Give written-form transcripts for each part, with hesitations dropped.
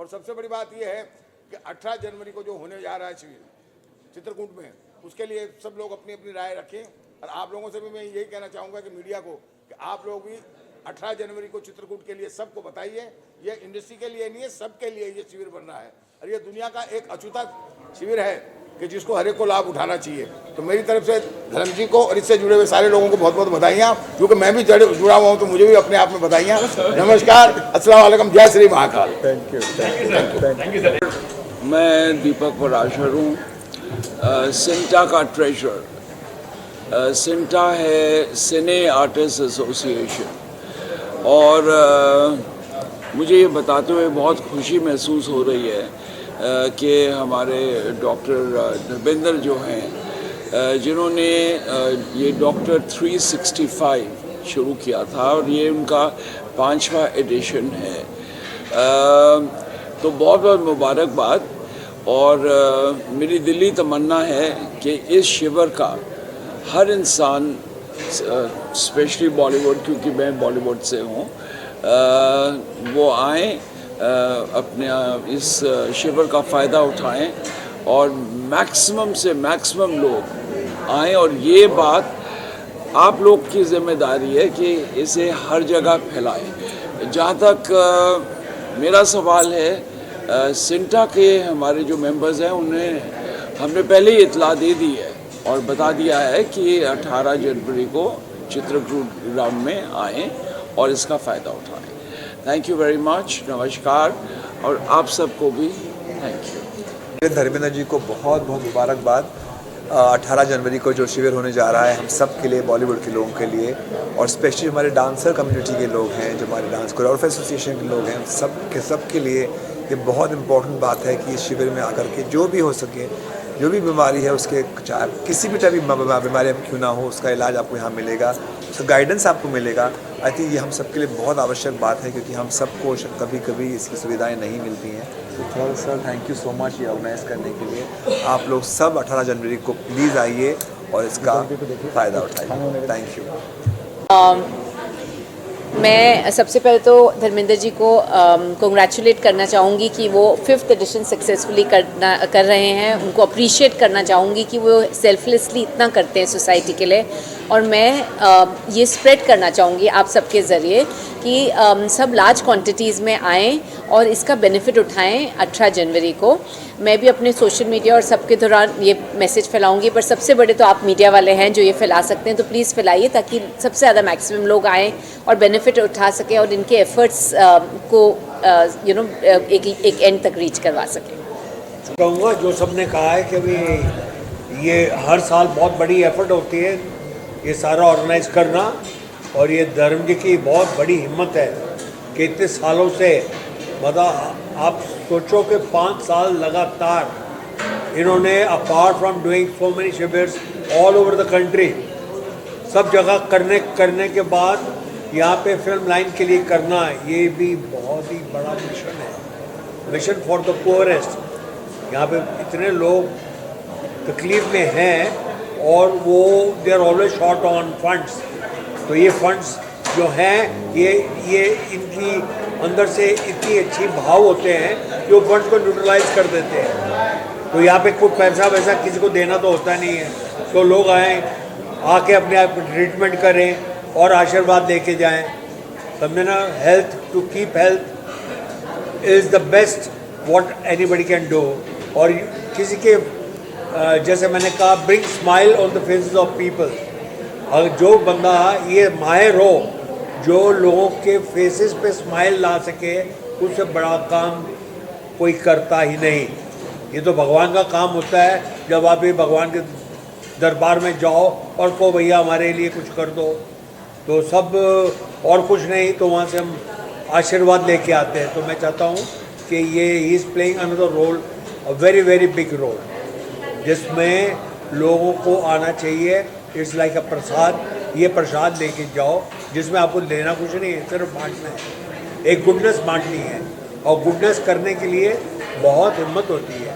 और सबसे बड़ी बात यह है कि 18 जनवरी को जो होने जा रहा है शिविर चित्रकूट में, उसके लिए सब लोग अपनी अपनी राय रखें। और आप लोगों से भी मैं यही कहना चाहूँगा कि मीडिया को कि आप लोग भी 18 जनवरी को चित्रकूट के लिए सबको बताइए। ये इंडस्ट्री के लिए नहीं है, सबके लिए ये शिविर बन रहा है और ये दुनिया का एक अछूता शिविर है कि जिसको हर एक को लाभ उठाना चाहिए। तो मेरी तरफ से धर्म जी को और इससे जुड़े हुए सारे लोगों को बहुत बहुत बधाइयाँ, क्योंकि मैं भी जुड़ा हुआ हूँ तो मुझे भी अपने आप में बधाइयाँ। नमस्कार, अस्सलाम वालेकुम, जय श्री महाकाल। Thank you. मैं दीपक पराशर हूँ, सिंटा का ट्रेजर। सिंटा है सिने आर्टिस्ट एसोसिएशन और मुझे ये बताते हुए बहुत खुशी महसूस हो रही है कि हमारे डॉक्टर धर्मेंद्र जो हैं जिन्होंने ये डॉक्टर 365 शुरू किया था और ये उनका 5वां एडिशन है, तो बहुत बहुत मुबारकबाद। और मेरी दिली तमन्ना है कि इस शिविर का हर इंसान, स्पेशली बॉलीवुड, क्योंकि मैं बॉलीवुड से हूँ, वो आएँ, अपने इस शिविर का फ़ायदा उठाएं और मैक्सिमम से मैक्सिमम लोग आएँ। और ये बात आप लोग की ज़िम्मेदारी है कि इसे हर जगह फैलाएं। जहाँ तक मेरा सवाल है, सिंटा के हमारे जो मेंबर्स हैं उन्हें हमने पहले ही इतला दे दी है और बता दिया है कि 18 जनवरी को चित्रकूट ग्राउंड में आएँ और इसका फ़ायदा उठाएं। थैंक यू वेरी मच, नमस्कार, और आप सबको भी थैंक यू। धर्मेंद्र जी को बहुत बहुत मुबारकबाद। 18 जनवरी को जो शिविर होने जा रहा है हम सब के लिए, बॉलीवुड के लोगों के लिए और स्पेशली हमारे डांसर कम्युनिटी के लोग हैं, जो हमारे डांस कोरियोग्राफर एसोसिएशन के लोग हैं, सब के लिए ये बहुत इम्पोर्टेंट बात है कि इस शिविर में आकर के जो भी हो सके, जो भी बीमारी है उसके, चाहे किसी भी टाइप की बीमारी क्यों ना हो, उसका इलाज आपको यहाँ मिलेगा, उसका गाइडेंस आपको मिलेगा। आई थिंक ये हम सब के लिए बहुत आवश्यक बात है, क्योंकि हम सबको कभी कभी इसकी सुविधाएं नहीं मिलती हैं। तो थोड़ा sir thank you so much ये ऑर्गेनाइज़ करने के लिए। आप लोग सब 18 जनवरी को प्लीज़ आइए और इसका फ़ायदा उठाइए। Thank you. मैं सबसे पहले तो धर्मेंद्र जी को कंग्रेचुलेट करना चाहूँगी कि वो 5th एडिशन सक्सेसफुली कर रहे हैं। उनको अप्रिशिएट करना चाहूँगी कि वो सेल्फलेसली इतना करते हैं सोसाइटी के लिए। और मैं ये स्प्रेड करना चाहूँगी आप सबके ज़रिए कि सब लार्ज क्वांटिटीज़ में आएँ और इसका बेनिफिट उठाएं 18 जनवरी को। मैं भी अपने सोशल मीडिया और सबके दौरान ये मैसेज फैलाऊंगी, पर सबसे बड़े तो आप मीडिया वाले हैं जो ये फैला सकते हैं, तो प्लीज़ फैलाइए ताकि सबसे ज़्यादा मैक्सिमम लोग आएँ और बेनिफिट उठा सकें और इनके एफ़र्ट्स को एक एंड तक रीच करवा सकें। कहूँगा जो सबने कहा है कि अभी ये हर साल बहुत बड़ी एफ़र्ट होती है ये सारा ऑर्गेनाइज़ करना, और ये धर्म जी की बहुत बड़ी हिम्मत है कि इतने सालों से, मतलब आप सोचो कि 5 साल लगातार इन्होंने apart from doing so many शिविर्स ऑल ओवर द कंट्री, सब जगह करने के बाद यहाँ पे फिल्म लाइन के लिए करना, ये भी बहुत ही बड़ा मिशन है, मिशन फॉर द पुअरेस्ट। यहाँ पे इतने लोग तकलीफ़ में हैं और वो they are always short on funds. तो ये फंड्स जो हैं ये इनकी अंदर से इतनी अच्छी भाव होते हैं कि वो फंड्स को न्यूट्रलाइज कर देते हैं। तो यहाँ पे कोई पैसा वैसा किसी को देना तो होता नहीं है, तो लोग आएँ, आके अपने आप को ट्रीटमेंट करें और आशीर्वाद लेके जाएं। समझे ना, health to keep health is the best what anybody can do. और किसी के जैसे मैंने कहा, bring smile on the faces of people. अगर जो बंदा ये माहिर हो, जो लोगों के फेसेस पे स्माइल ला सके, उससे बड़ा काम कोई करता ही नहीं। ये तो भगवान का काम होता है, जब आप ये भगवान के दरबार में जाओ और को भैया हमारे लिए कुछ कर दो, तो सब और कुछ नहीं, तो वहाँ से हम आशीर्वाद लेके आते हैं। तो मैं चाहता हूँ कि ये he is playing another role, a very very big role, जिसमें लोगों को आना चाहिए। इट्स लाइक अ प्रसाद, ये प्रसाद लेके जाओ जिसमें आपको लेना कुछ नहीं है, सिर्फ बांटना है, एक गुडनेस बांटनी है। और गुडनेस करने के लिए बहुत हिम्मत होती है,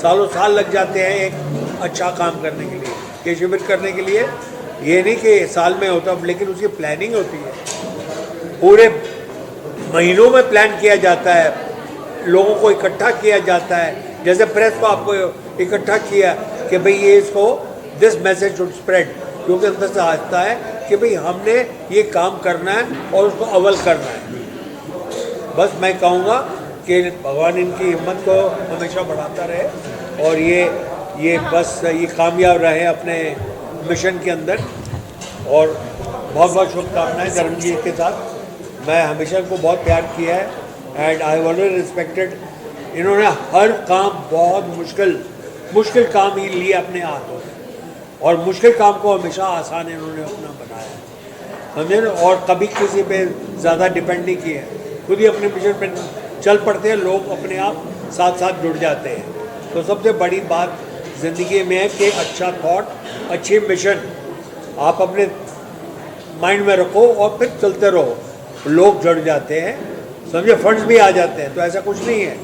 सालों साल लग जाते हैं एक अच्छा काम करने के लिए, ये शिविर करने के लिए। ये नहीं कि साल में होता, लेकिन उसकी प्लानिंग होती है, पूरे महीनों में प्लान किया जाता है। लोगों को इकट्ठा किया जाता है, जैसे प्रेस को आपको इकट्ठा किया कि भाई ये इसको दिस मैसेज शुड स्प्रेड, क्योंकि अंदर से आता है कि भाई हमने ये काम करना है और उसको अमल करना है। बस मैं कहूँगा कि भगवान इनकी हिम्मत को हमेशा बढ़ाता रहे और ये बस ये कामयाब रहे अपने मिशन के अंदर। और बहुत बहुत शुभकामनाएं धर्म जी के साथ। मैं हमेशा इनको बहुत प्यार किया है एंड आई ऑलवेज रिस्पेक्टेड। इन्होंने हर काम बहुत मुश्किल काम ही लिए अपने हाथों में और मुश्किल काम को हमेशा आसान इन्होंने अपना बनाया, समझे ना। और कभी किसी पे ज़्यादा डिपेंड नहीं किए, खुद ही अपने मिशन पे चल पड़ते हैं, लोग अपने आप साथ साथ जुड़ जाते हैं। तो सबसे बड़ी बात ज़िंदगी में है कि अच्छा थॉट, अच्छी मिशन आप अपने माइंड में रखो और फिर चलते रहो, लोग जुड़ जाते हैं, समझे, फंड्स भी आ जाते हैं। तो ऐसा कुछ नहीं है,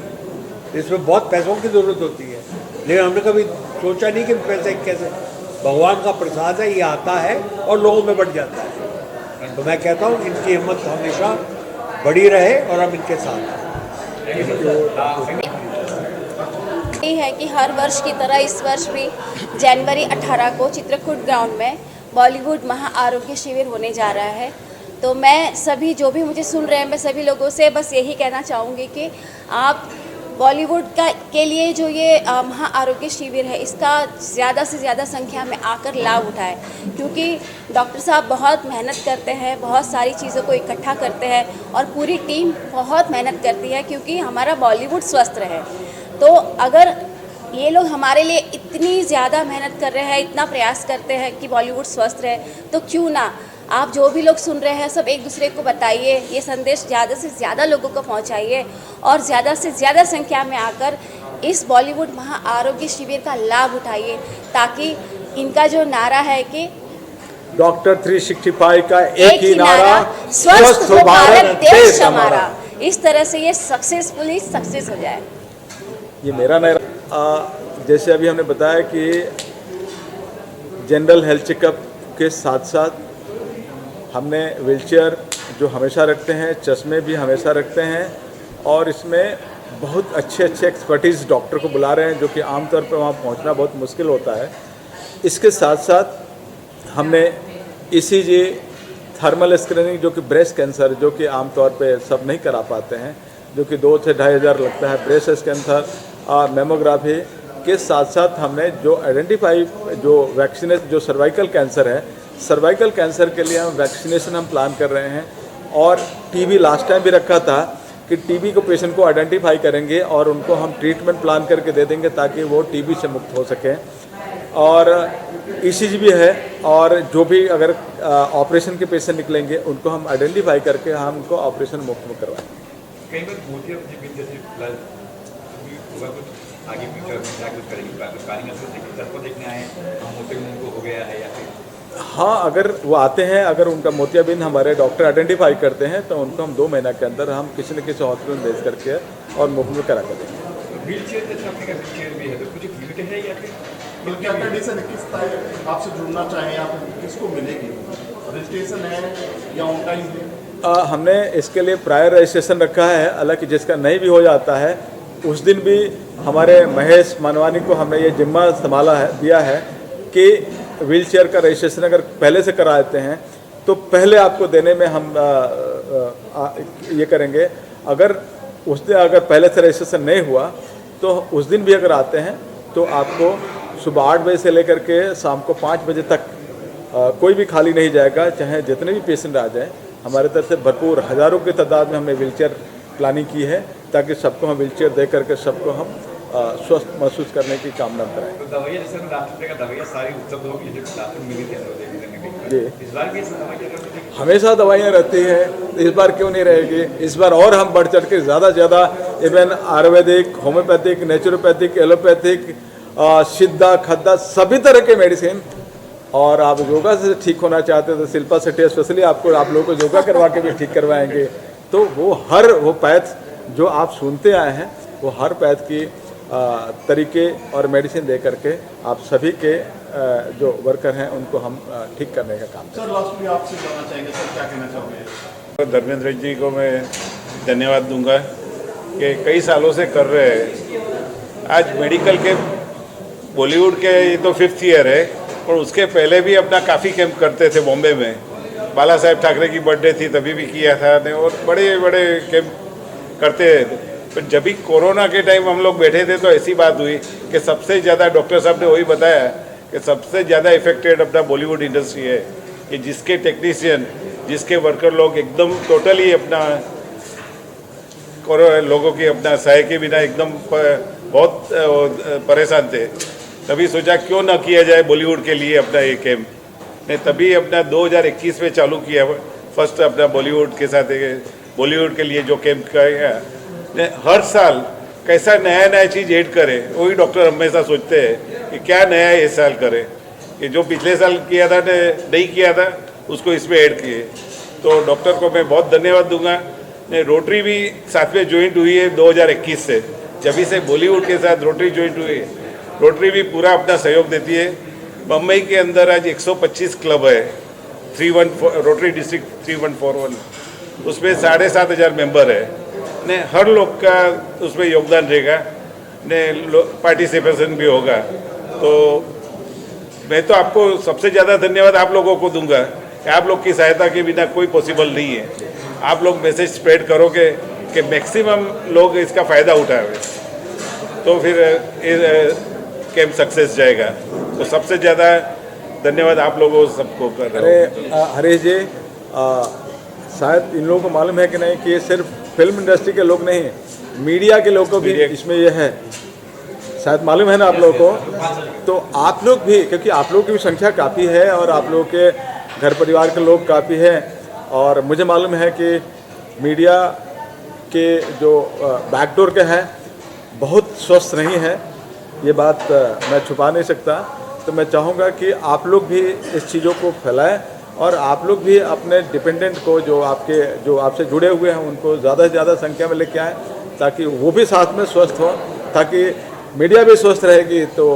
इसमें बहुत पैसों की ज़रूरत होती है, लेकिन हमने कभी सोचा नहीं कि पैसे कैसे, भगवान का प्रसाद है, ये आता है और लोगों में बढ़ जाता है। तो मैं कहता हूँ इनकी हिम्मत हमेशा बड़ी रहे और हम इनके साथ हैं। ये है कि हर वर्ष की तरह इस वर्ष भी जनवरी 18 को चित्रकूट ग्राउंड में बॉलीवुड महा आरोग्य शिविर होने जा रहा है। तो मैं सभी जो भी मुझे सुन रहे हैं, मैं सभी लोगों से बस यही कहना चाहूँगी कि आप बॉलीवुड के लिए जो ये महा आरोग्य शिविर है, इसका ज़्यादा से ज़्यादा संख्या में आकर लाभ उठाएं, क्योंकि डॉक्टर साहब बहुत मेहनत करते हैं, बहुत सारी चीज़ों को इकट्ठा करते हैं और पूरी टीम बहुत मेहनत करती है क्योंकि हमारा बॉलीवुड स्वस्थ रहे। तो अगर ये लोग हमारे लिए इतनी ज़्यादा मेहनत कर रहे हैं, इतना प्रयास करते हैं कि बॉलीवुड स्वस्थ रहे, तो क्यों ना आप जो भी लोग सुन रहे हैं सब एक दूसरे को बताइए, ये संदेश ज़्यादा से ज़्यादा लोगों को पहुंचाइए और ज़्यादा से ज़्यादा संख्या में आकर इस बॉलीवुड महा आरोग्य शिविर का लाभ उठाइए, ताकि इनका जो नारा है कि डॉक्टर 365 का एक ही नारा, स्वस्थ हो भारत देश हमारा, इस तरह से ये सक्सेसफुली सक्सेस हो जाए। ये मेरा नारा, जैसे अभी हमने बताया कि जनरल हेल्थ चेकअप के साथ साथ हमने व्हीलचेयर जो हमेशा रखते हैं, चश्मे भी हमेशा रखते हैं और इसमें बहुत अच्छे एक्सपर्टीज़ डॉक्टर को बुला रहे हैं, जो कि आमतौर पर वहाँ पहुँचना बहुत मुश्किल होता है। इसके साथ साथ हमने ECG, थर्मल स्क्रीनिंग, जो कि ब्रेस्ट कैंसर, जो कि आमतौर पे सब नहीं करा पाते हैं, जो कि 2 से 2,500 लगता है, ब्रेस्ट कैंसर, मेमोग्राफी के साथ साथ हमने जो आइडेंटिफाई जो वैक्सीनेशन, जो सर्वाइकल कैंसर है, सर्वाइकल कैंसर के लिए हम वैक्सीनेशन हम प्लान कर रहे हैं। और TB लास्ट टाइम भी रखा था कि TB को पेशेंट को आइडेंटिफाई करेंगे और उनको हम ट्रीटमेंट प्लान करके दे देंगे ताकि वो TB से मुक्त हो सकें। और ECG भी है, और जो भी अगर ऑपरेशन के पेशेंट निकलेंगे उनको हम आइडेंटिफाई करके हम उनको ऑपरेशन मुक्त में करवाएंगे। कई बार मोतिया जैसे प्लस होगा कुछ आगे फ्यूचर में क्या कुछ करेंगे, को देखने आए मोतिया उनको हो गया है या फिर? हाँ, अगर वो आते हैं, अगर उनका मोतियाबिंद हमारे डॉक्टर आइडेंटिफाई करते हैं तो उनको हम 2 महीना के अंदर हम किसी न किसी हॉस्पिटल में भेज करके और मुफ्त में करा कर देंगे। व्हीलचेयर जैसे आपने कहा व्हीलचेयर भी है, तो कुछ लिमिट है या फिर क्या कंडीशन है, किस टाइप आपसे जुड़ना चाहें या फिर किसको मिलेगी, रजिस्ट्रेशन है या ऑनलाइन? हमने इसके लिए प्रायर रजिस्ट्रेशन रखा है, हालांकि जिसका नहीं भी हो जाता है उस दिन भी हमारे महेश मनवानी को हमने ये जिम्मा संभाला है, दिया है कि व्हीलचेयर का रजिस्ट्रेशन अगर पहले से करा देते हैं तो पहले आपको देने में हम ये करेंगे। अगर उस दिन अगर पहले से रजिस्ट्रेशन नहीं हुआ तो उस दिन भी अगर आते हैं तो आपको सुबह 8 बजे से लेकर के शाम को 5 बजे तक कोई भी खाली नहीं जाएगा, चाहे जितने भी पेशेंट आ जाएं। हमारे तरफ से भरपूर हज़ारों की तादाद में हमने व्हीलचेयर प्लानिंग की है ताकि सबको हम व्हीलचेयर दे करके सबको हम स्वस्थ महसूस करने की कामना कराएं। तो दवाइयाँ जैसे राष्ट्रपति का दवाइयाँ सारी उपलब्ध होगी जो राशन मिली थी जी, इस बार भी दवाइयाँ हमेशा दवाइयाँ रहती हैं, इस बार क्यों नहीं रहेगी? इस बार और हम बढ़ चढ़ के ज़्यादा even Ayurvedic, homeopathic, naturopathic, allopathic, सिद्धा, खद्दा, सभी तरह के मेडिसिन। और आप योगा से ठीक होना चाहते हैं तो शिल्पा शेट्टी स्पेशली आप लोगों को योगा करवा के भी ठीक करवाएंगे। तो वो पैथ जो आप सुनते आए हैं वो हर पैथ की तरीके और मेडिसिन दे करके आप सभी के जो वर्कर हैं उनको हम ठीक करने का काम करें। सर लास्ट में आपसे जानना चाहेंगे, सर क्या कहना चाहोगे? धर्मेंद्र जी को मैं धन्यवाद दूंगा कि कई सालों से कर रहे हैं। आज मेडिकल के बॉलीवुड के ये तो 5th ईयर है, और उसके पहले भी अपना काफ़ी कैंप करते थे बॉम्बे में। बाला साहेब ठाकरे की बर्थडे थी तभी भी किया था ने, और बड़े बड़े कैंप करते थे। पर जब भी कोरोना के टाइम हम लोग बैठे थे तो ऐसी बात हुई कि सबसे ज़्यादा डॉक्टर साहब ने वही बताया कि सबसे ज़्यादा इफेक्टेड अपना बॉलीवुड इंडस्ट्री है, कि जिसके टेक्नीशियन, जिसके वर्कर लोग एकदम टोटली अपना लोगों की अपना सहाय के बिना एकदम बहुत परेशान थे। तभी सोचा क्यों ना किया जाए बॉलीवुड के लिए अपना ये कैंप ने, तभी अपना 2021 में चालू किया फर्स्ट अपना बॉलीवुड के साथ बॉलीवुड के लिए जो कैंप किया ने। हर साल कैसा नया नया चीज़ ऐड करे, वही डॉक्टर हमेशा सोचते हैं कि क्या नया इस साल करें, कि जो पिछले साल किया था ने नहीं किया था उसको इसमें ऐड किए। तो डॉक्टर को मैं बहुत धन्यवाद दूंगा। ने रोटरी भी साथ में ज्वाइंट हुई है 2021 से, जब से बॉलीवुड के साथ रोटरी ज्वाइंट हुई है। रोटरी भी पूरा अपना सहयोग देती है। मुंबई के अंदर आज 125 क्लब है, 314 रोटरी डिस्ट्रिक्ट 3141, उसमें 7,500 मेंबर है ने। हर लोग का उसमें योगदान रहेगा ने, पार्टिसिपेशन भी होगा। तो मैं तो आपको सबसे ज़्यादा धन्यवाद आप लोगों को दूंगा कि आप लोग की सहायता के बिना कोई पॉसिबल नहीं है। आप लोग मैसेज स्प्रेड करोगे कि मैक्सिमम लोग इसका फ़ायदा उठाएं, तो फिर कैंप सक्सेस जाएगा। तो सबसे ज़्यादा धन्यवाद आप लोगों सबको कर रहे हैं। हरीश जी, शायद इन लोगों को मालूम है कि नहीं कि ये सिर्फ फिल्म इंडस्ट्री के लोग नहीं, मीडिया के लोगों को भी इसमें ये है, शायद मालूम है ना आप लोगों को। तो आप लोग भी, क्योंकि आप लोगों की भी संख्या काफ़ी है और आप लोगों के घर परिवार के लोग काफ़ी हैं, और मुझे मालूम है कि मीडिया के जो बैकडोर के हैं बहुत स्वस्थ नहीं है, ये बात मैं छुपा नहीं सकता। तो मैं चाहूँगा कि आप लोग भी इस चीज़ों को फैलाएं, और आप लोग भी अपने डिपेंडेंट को जो आपसे जुड़े हुए हैं उनको ज़्यादा से ज़्यादा संख्या में लेके आएँ, ताकि वो भी साथ में स्वस्थ हों, ताकि मीडिया भी स्वस्थ रहेगी तो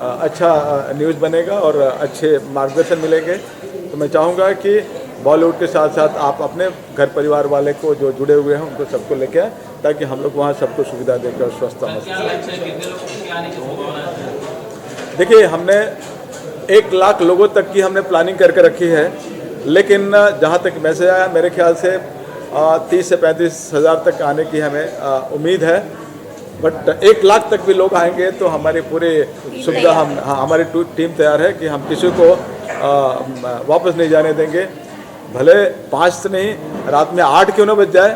अच्छा न्यूज़ बनेगा और अच्छे मार्गदर्शन मिलेंगे। तो मैं चाहूँगा कि बॉलीवुड के साथ साथ आप अपने घर परिवार वाले को जो जुड़े हुए हैं उनको सबको लेके आए, ताकि हम लोग वहाँ सबको सुविधा देकर स्वस्थ हो सकें। देखिए, हमने 1 लाख लोगों तक की हमने प्लानिंग करके रखी है, लेकिन जहाँ तक मैसेज आया मेरे ख्याल से 30 से 35 हज़ार तक आने की हमें उम्मीद है। बट 1 लाख तक भी लोग आएंगे तो हमारी पूरी सुविधा हमारी टीम तैयार है कि हम किसी को वापस नहीं जाने देंगे। भले 5 से नहीं, रात में 8 क्यों ना बज जाए,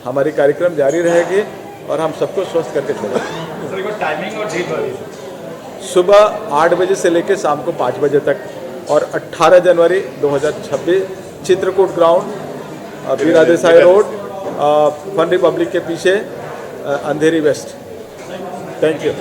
हमारी कार्यक्रम जारी रहेगी और हम सबको स्वस्थ करके चलेंगे। टाइमिंग और डेट सुबह 8 बजे से लेकर शाम को 5 बजे तक, और 18 जनवरी 2026 चित्रकूट ग्राउंड, बीरा देसाई रोड, फन रिपब्लिक के पीछे, अंधेरी वेस्ट। Thank you.